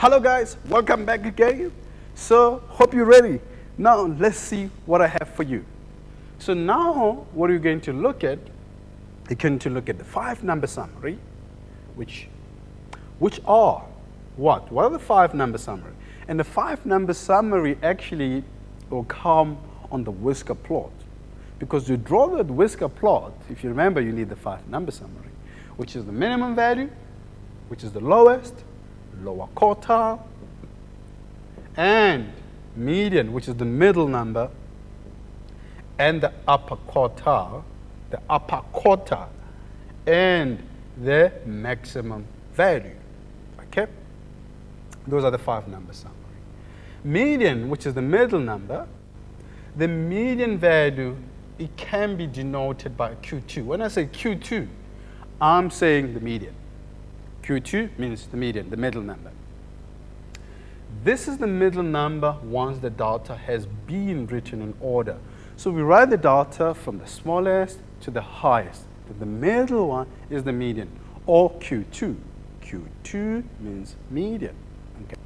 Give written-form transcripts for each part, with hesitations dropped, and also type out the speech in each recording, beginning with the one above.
Hello guys, welcome back again. So, hope you're ready. Now, let's see what I have for you. So now, what are you going to look at? You're going to look at the 5-number summary, which are what? What are the 5-number summary? And the 5-number summary actually will come on the Whisker plot. Because to draw the Whisker plot, if you remember, you need the 5-number summary, which is the minimum value, which is the lowest, lower quartile, and median, which is the middle number, and the upper quartile, and the maximum value. Okay? Those are the 5-number summary. Median, which is the middle number, the median value, it can be denoted by Q2. When I say Q2, I'm saying the median. Q2 means the median, the middle number. This is the middle number once the data has been written in order. So we write the data from the smallest to the highest. The middle one is the median, or Q2. Q2 means median. Okay.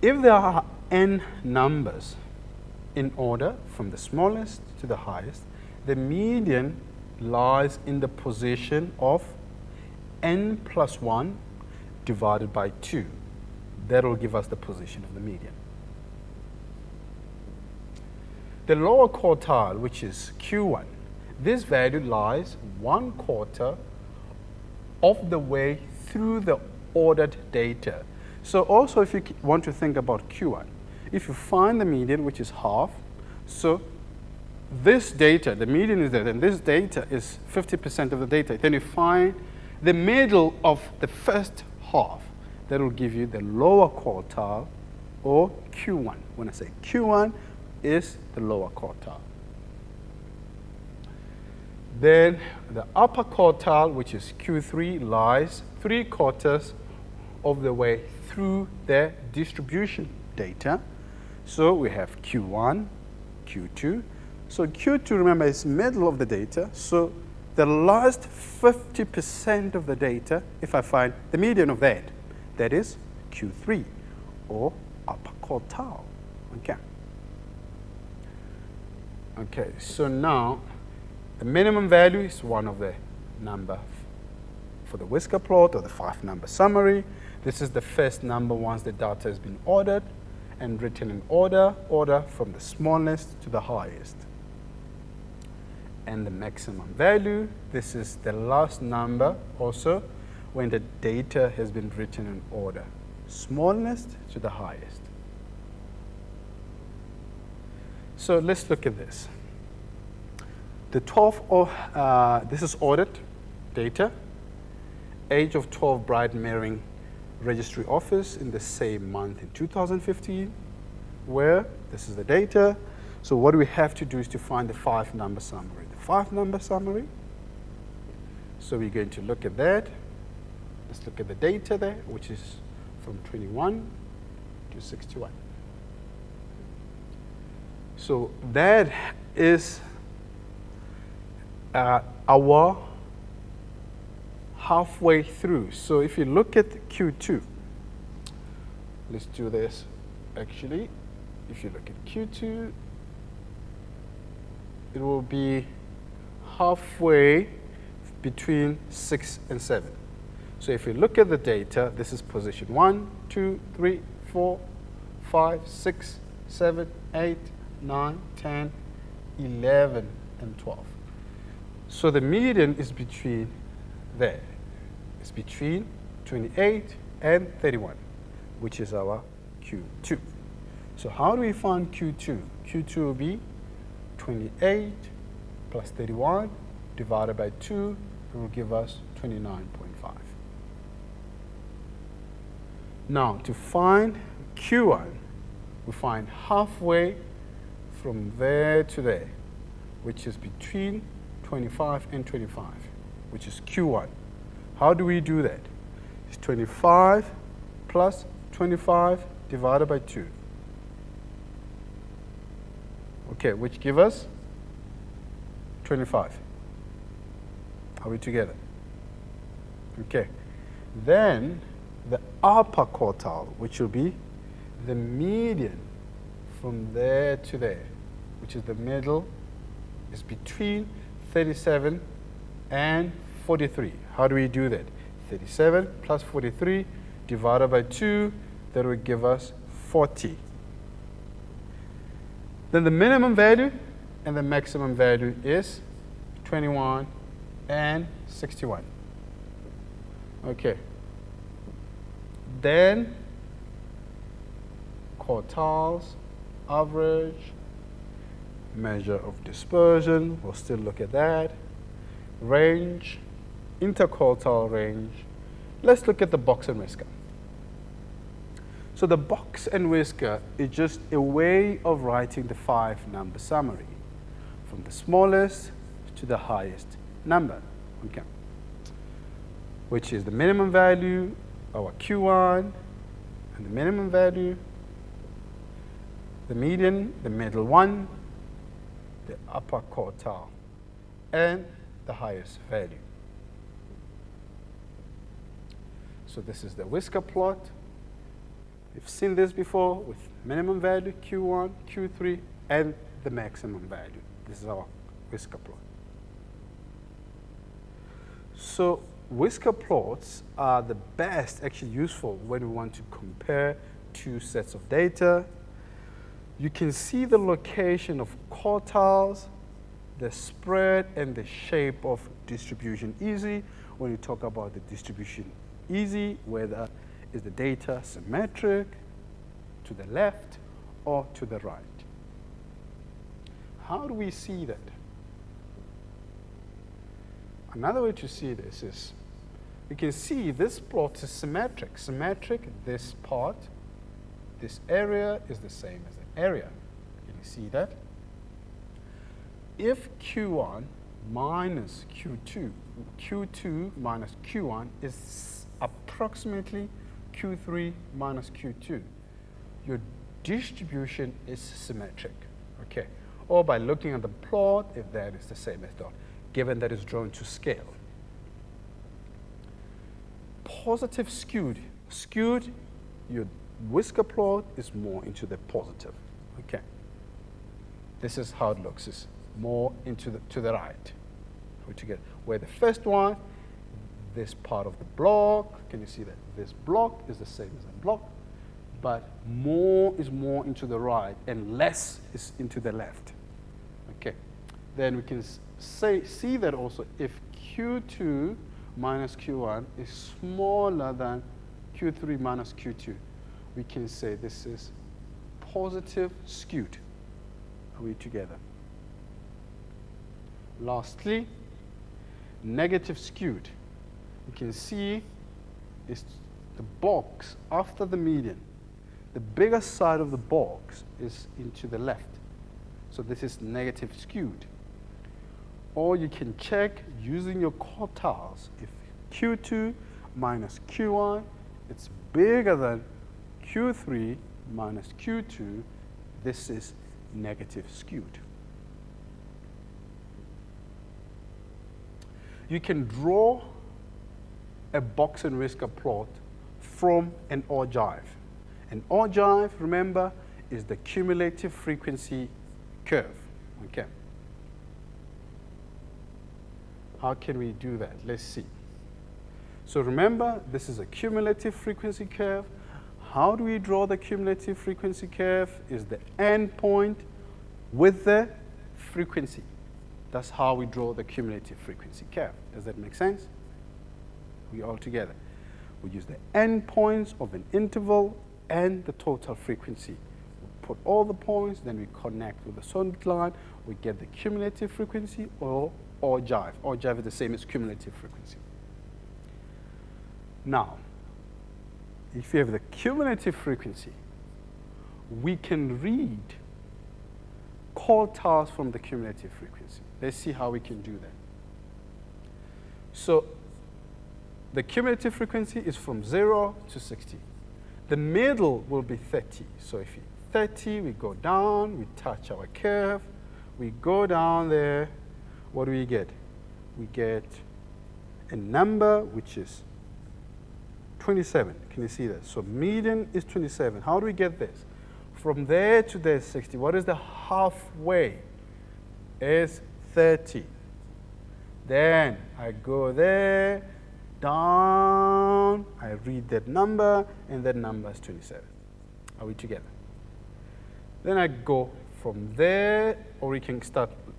If there are n numbers in order from the smallest to the highest, the median lies in the position of n plus 1 divided by 2. That will give us the position of the median. The lower quartile, which is Q1, this value lies 1/4 of the way through the ordered data. So also if you want to think about Q1, if you find the median, which is half, so this data, the median is there, and this data is 50% of the data, then you find the middle of the first half. That will give you the lower quartile, or Q1. When I say Q1 is the lower quartile. Then the upper quartile, which is Q3, lies 3/4 of the way through the distribution data. So we have Q1, Q2. So Q2, remember, is middle of the data. So the last 50% of the data, if I find the median of that, that is Q3, or upper quartile. Okay. Okay, so now the minimum value is one of the number for the Whisker plot, or the 5-number summary. This is the first number once the data has been ordered and written in order from the smallest to the highest. And the maximum value, this is the last number also when the data has been written in order, smallest to the highest. So let's look at this. The 12, this is ordered data, age of 12 bride marrying registry office in the same month in 2015, where this is the data. So what we have to do is to find the 5-number summary. The 5-number summary, so we're going to look at that. Let's look at the data there, which is from 21 to 61. So that is our halfway through. So if you look at Q2, let's do this actually. If you look at Q2, it will be halfway between 6 and 7. So if you look at the data, this is position 1, 2, 3, 4, 5, 6, 7, 8, 9, 10, 11, and 12. So the median is between there. It's between 28 and 31, which is our Q2. So how do we find Q2? Q2 will be 28 plus 31 divided by 2, it will give us 29.5. Now, to find Q1, we find halfway from there to there, which is between 25 and 25, which is Q1. How do we do that? It's 25 plus 25 divided by 2. Okay, which give us 25. Are we together? Okay. Then the upper quartile, which will be the median from there to there, which is the middle, is between 37 and 43. How do we do that? 37 plus 43 divided by 2, that will give us 40. Then the minimum value and the maximum value is 21 and 61. Okay. Then quartiles, average, measure of dispersion, we'll still look at that. Range, interquartile range. Let's look at the box and whisker. So the box and whisker is just a way of writing the 5-number summary from the smallest to the highest number, okay, which is the minimum value, our Q1, and the minimum value, the median, the middle one, the upper quartile, and the highest value. So this is the whisker plot. We've seen this before with minimum value, Q1, Q3, and the maximum value. This is our whisker plot. So whisker plots are the best, actually useful when we want to compare two sets of data. You can see the location of quartiles, the spread, and the shape of distribution easy when you talk about the distribution easy, whether is the data symmetric to the left or to the right. How do we see that? Another way to see this is, we can see this plot is symmetric. Symmetric, this part, this area is the same as the area. Can you see that? If Q1 minus Q2, Q2 minus Q1 is approximately Q3 minus Q2, your distribution is symmetric, okay? Or by looking at the plot, if that is the same method, given that it's drawn to scale. Positive skewed. Skewed, your whisker plot is more into the positive, okay? This is how it looks, it's more into to the right. Put together. Where the first one, this part of the block, can you see that? This block is the same as the block, but more is more into the right and less is into the left. Okay. Then we can see that also if Q2 minus Q1 is smaller than Q3 minus Q2, we can say this is positive skewed. Are we together? Lastly, negative skewed. You can see is the box after the median. The bigger side of the box is into the left. So this is negative skewed. Or you can check using your quartiles. If Q2 minus Q1, it's bigger than Q3 minus Q2, this is negative skewed. You can draw a box and whisker plot from an ogive. An ogive, remember, is the cumulative frequency curve. Okay. How can we do that? Let's see. So remember, this is a cumulative frequency curve. How do we draw the cumulative frequency curve? Is the end point with the frequency. That's how we draw the cumulative frequency curve. Does that make sense? We all together. We use the endpoints of an interval and the total frequency. We put all the points, then we connect with the solid line. We get the cumulative frequency or ogive. Ogive is the same as cumulative frequency. Now, if you have the cumulative frequency, we can read quartiles from the cumulative frequency. Let's see how we can do that. So the cumulative frequency is from 0 to 60. The middle will be 30. So if you 30, we go down, we touch our curve, we go down there. What do we get? We get a number which is 27. Can you see that? So median is 27. How do we get this? From there to there is 60. What is the halfway? Is 30. Then I go there, down, I read that number, and that number is 27. Are we together? Then I go from there, or we can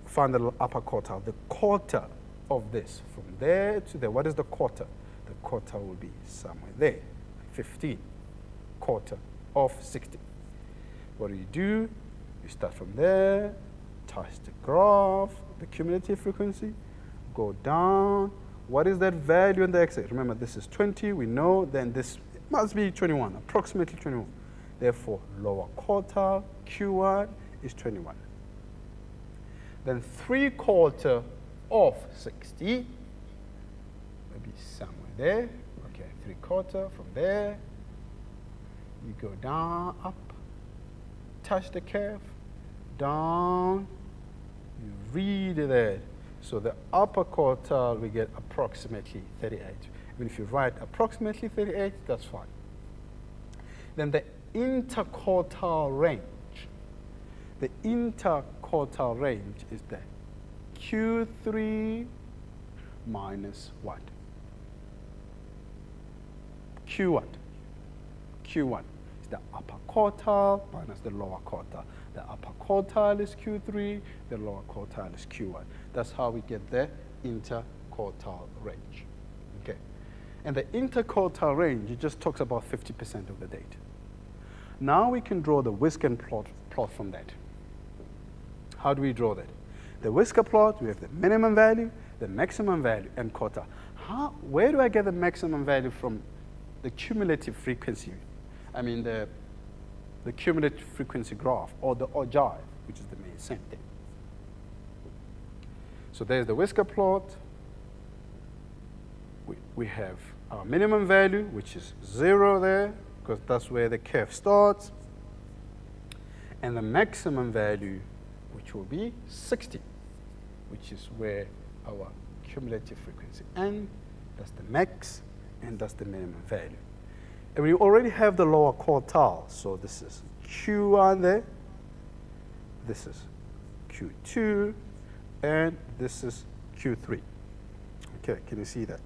find the upper quartile, the quarter of this. From there to there, what is the quarter? The quarter will be somewhere there, 15, quarter of 60. What do? You start from there, touch the graph, the cumulative frequency, go down. What is that value on the x-axis? Remember, this is 20, we know, then this must be 21, approximately 21. Therefore, lower quartile, Q1 is 21. Then 3/4 of 60, maybe somewhere there. Okay, 3/4 from there. You go down, up, touch the curve, down, you read it. So the upper quartile, we get approximately 38. Even if you write approximately 38, that's fine. Then the interquartile range. The interquartile range is the Q3 minus what? Q1. Q1 is the upper quartile minus the lower quartile. The upper quartile is Q3, the lower quartile is Q1. That's how we get the interquartile range. Okay. And the interquartile range, it just talks about 50% of the data. Now we can draw the Whisker plot from that. How do we draw that? The Whisker plot, we have the minimum value, the maximum value, and quartile. Where do I get the maximum value from? The cumulative frequency. I mean the cumulative frequency graph, or the ogive, which is the same thing. So there's the Whisker plot. We have our minimum value, which is 0 there, because that's where the curve starts. And the maximum value, which will be 60, which is where our cumulative frequency ends. That's the max, and that's the minimum value. And we already have the lower quartile, so this is Q1 there, this is Q2, and this is Q3. Okay, can you see that?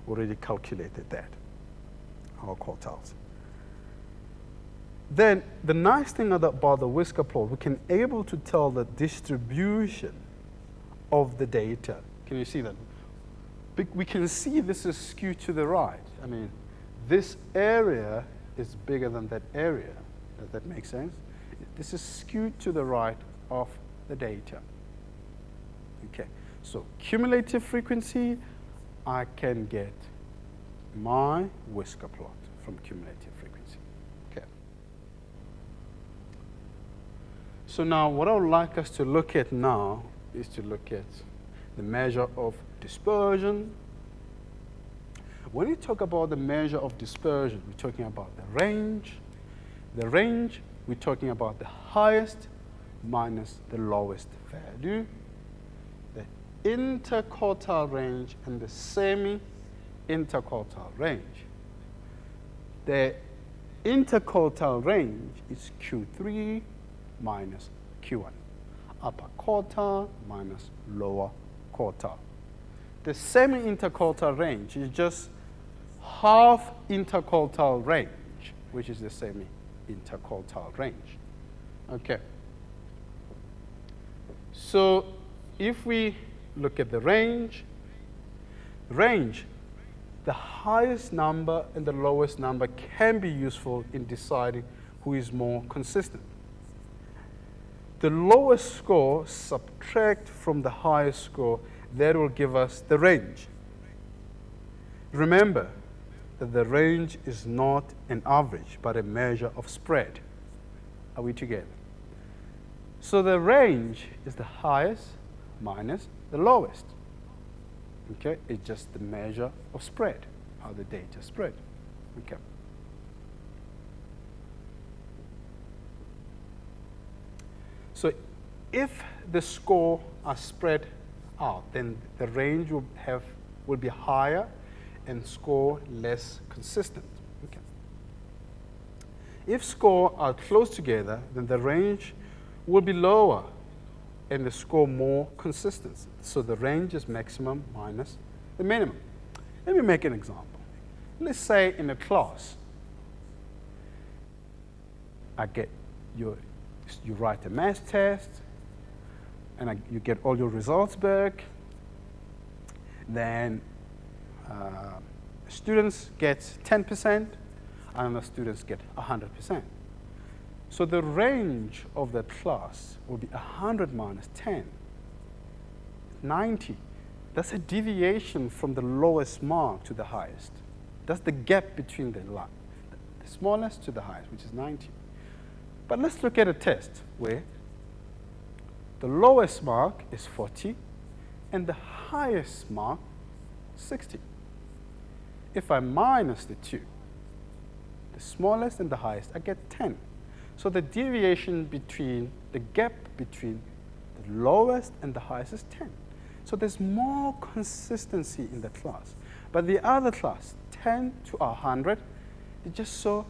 Already calculated that, our quartiles. Then the nice thing about the Whisker plot, we can able to tell the distribution of the data. Can you see that? We can see this is skewed to the right. I mean, this area is bigger than that area. Does that make sense? This is skewed to the right of the data. Okay, so cumulative frequency, I can get my Whisker plot from cumulative frequency. Okay. So now what I would like us to look at now is to look at the measure of dispersion. When you talk about the measure of dispersion, we're talking about the range. The range, we're talking about the highest minus the lowest value. The interquartile range and the semi-interquartile range. The interquartile range is Q3 minus Q1. Upper quartile minus lower quartile. The semi-interquartile range is just half interquartile range, which is the semi-interquartile range. Okay. So if we look at the range, the highest number and the lowest number can be useful in deciding who is more consistent. The lowest score subtract from the highest score, that will give us the range. Remember that the range is not an average, but a measure of spread. Are we together? So the range is the highest minus the lowest. Okay, it's just the measure of spread, how the data spread. Okay. So if the score are spread out, then the range will be higher and score less consistent. If scores are close together, then the range will be lower and the score more consistent. So the range is maximum minus the minimum. Let me make an example. Let's say in a class, you write a math test, and you get all your results back. Then students get 10%, and the students get 100%. So the range of that class will be 100 minus 10, 90. That's a deviation from the lowest mark to the highest. That's the gap between the smallest to the highest, which is 90. But let's look at a test where the lowest mark is 40 and the highest mark 60. If I minus the two, the smallest and the highest, I get 10. So the deviation between, the gap between the lowest and the highest is 10. So there's more consistency in the class. But the other class, 10 to 100, is just so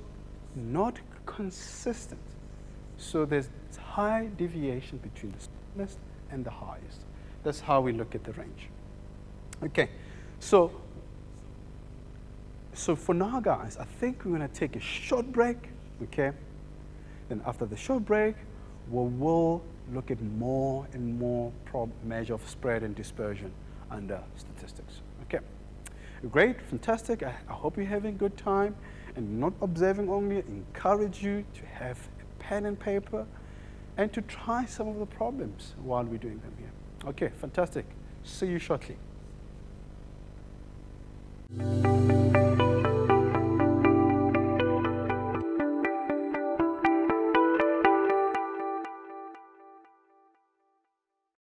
not consistent. So there's high deviation between the smallest and the highest. That's how we look at the range. Okay, so for now, guys, I think we're going to take a short break, okay? Then after the short break, we will look at more and more measure of spread and dispersion under statistics, okay? Great, fantastic. I hope you're having a good time and not observing only. I encourage you to have a pen and paper and to try some of the problems while we're doing them here. Okay, fantastic. See you shortly.